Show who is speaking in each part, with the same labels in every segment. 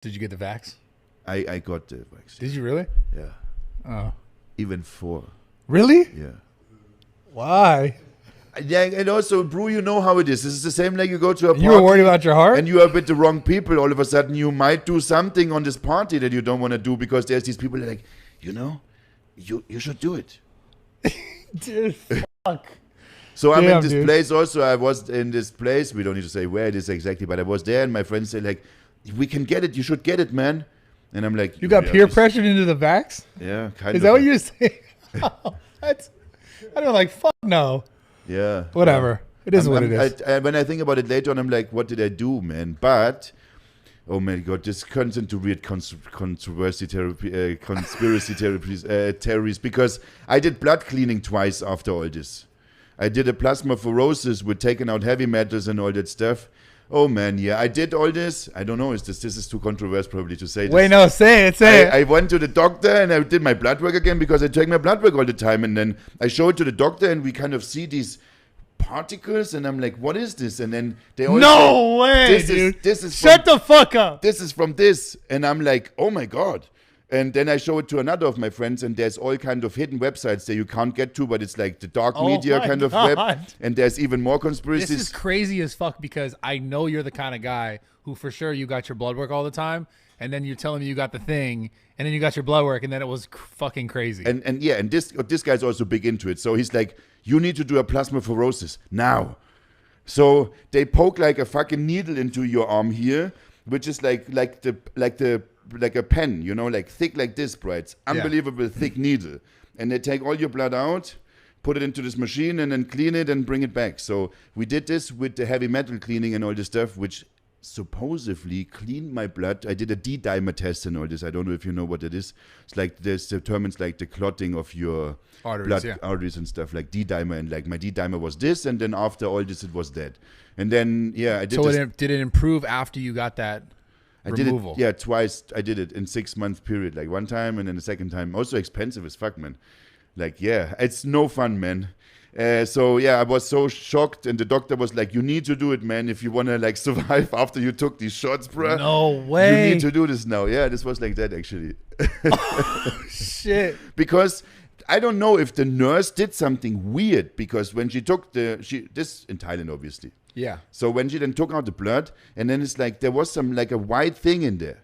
Speaker 1: Did you get the vax?
Speaker 2: I got the vaccine.
Speaker 1: Did you really?
Speaker 2: Yeah.
Speaker 1: Oh.
Speaker 2: Even 4.
Speaker 1: Really?
Speaker 2: Yeah.
Speaker 1: Why?
Speaker 2: Yeah, and also, bro, you know how it is. This is the same like you go to a party.
Speaker 1: You were worried about your heart?
Speaker 2: And you are with the wrong people. All of a sudden, you might do something on this party that you don't want to do because there's these people that are like, you know, you should do it.
Speaker 1: Dude, fuck.
Speaker 2: So I'm
Speaker 1: Damn,
Speaker 2: in this
Speaker 1: dude.
Speaker 2: place also. I was in this place. We don't need to say where it is exactly, but I was there and my friends say like, we can get it. You should get it, man. And I'm like,
Speaker 1: You got peer pressured into the vax?
Speaker 2: Yeah, kind of.
Speaker 1: Is that what you're saying? I don't like, fuck no.
Speaker 2: Yeah.
Speaker 1: Whatever. It is what it is.
Speaker 2: When I think about it later on, I'm like, what did I do, man? But, oh my God, this turns into weird conspiracy theories because I did blood cleaning twice after all this. I did a plasmapheresis with taking out heavy metals and all that stuff. Oh man, yeah, I did all this. I don't know, this is too controversial probably to say this.
Speaker 1: Wait, no, say it.
Speaker 2: I went to the doctor and I did my blood work again because I take my blood work all the time. And then I show it to the doctor and we kind of see these particles and I'm like, what is this? And then they all
Speaker 1: No way, dude. Shut the fuck up.
Speaker 2: This is from this. And I'm like, oh my God. And then I show it to another of my friends and there's all kind of hidden websites that you can't get to, but it's like the dark media kind of web. And there's even more conspiracies.
Speaker 1: This is crazy as fuck because I know you're the kind of guy who for sure you got your blood work all the time. And then you're telling me you got the thing and then you got your blood work and then it was fucking crazy.
Speaker 2: And this guy's also big into it. So he's like, you need to do a plasmapheresis now. So they poke like a fucking needle into your arm here, which is like a pen, you know, like thick like this, bro. It's unbelievable thick needle. And they take all your blood out, put it into this machine and then clean it and bring it back. So we did this with the heavy metal cleaning and all this stuff, which supposedly cleaned my blood. I did a D-dimer test and all this. I don't know if you know what it is. It's like this determines like the clotting of your arteries and stuff, like D-dimer. And like my D-dimer was this, and then after all this, it was that. And then, I did this.
Speaker 1: So did it improve after you got that removal?
Speaker 2: Did it, twice. I did it in 6-month period, like one time and then the second time. Also expensive as fuck, man. Like, it's no fun, man. I was so shocked, and the doctor was like, "You need to do it, man, if you want to like survive after you took these shots, bro.
Speaker 1: No way.
Speaker 2: You need to do this now." Yeah, this was like that actually.
Speaker 1: Oh, shit.
Speaker 2: Because I don't know if the nurse did something weird because when she took this in Thailand, obviously.
Speaker 1: Yeah.
Speaker 2: So when she then took out the blood, and then it's like there was some like a white thing in there,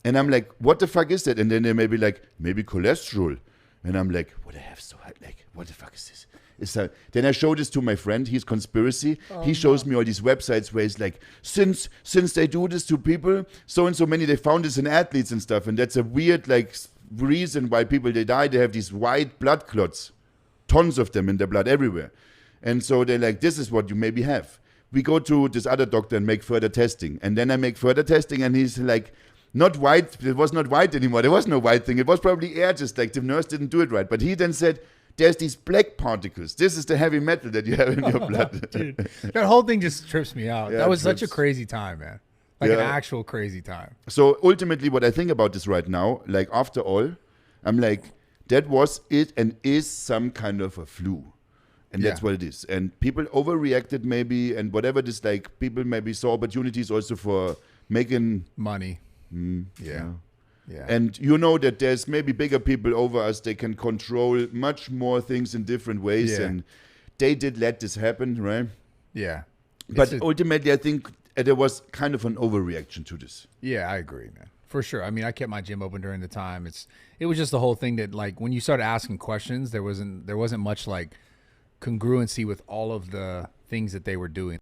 Speaker 2: and I'm like, "What the fuck is that?" And then they may be like, "Maybe cholesterol," and I'm like, "What I have so high? Like, what the fuck is this?" Then I show this to my friend. He's conspiracy. He shows me all these websites where it's like, since they do this to people, so and so many, they found this in athletes and stuff, and that's a weird like reason why people they die. They have these white blood clots, tons of them in their blood everywhere, and so they're like, this is what you maybe have. We go to this other doctor and make further testing, and then I make further testing, and he's like, not white. It was not white anymore. There was no white thing. It was probably air. Just like the nurse didn't do it right, but he then said, there's these black particles. This is the heavy metal that you have in your blood.
Speaker 1: Dude, that whole thing just trips me out.
Speaker 2: Yeah,
Speaker 1: that was such a crazy time, man. Like an actual crazy time.
Speaker 2: So ultimately what I think about this right now, like after all, I'm like, that was it and is some kind of a flu. And that's what it is. And people overreacted maybe, and whatever this like, people maybe saw opportunities also for making
Speaker 1: money.
Speaker 2: Yeah.
Speaker 1: Yeah.
Speaker 2: And you know that there's maybe bigger people over us. They can control much more things in different ways.
Speaker 1: Yeah.
Speaker 2: And they did let this happen, right?
Speaker 1: Yeah.
Speaker 2: But ultimately, I think there was kind of an overreaction to this.
Speaker 1: Yeah, I agree, man. For sure. I mean, I kept my gym open during the time. It was just the whole thing that like when you started asking questions, there wasn't much like congruency with all of the things that they were doing.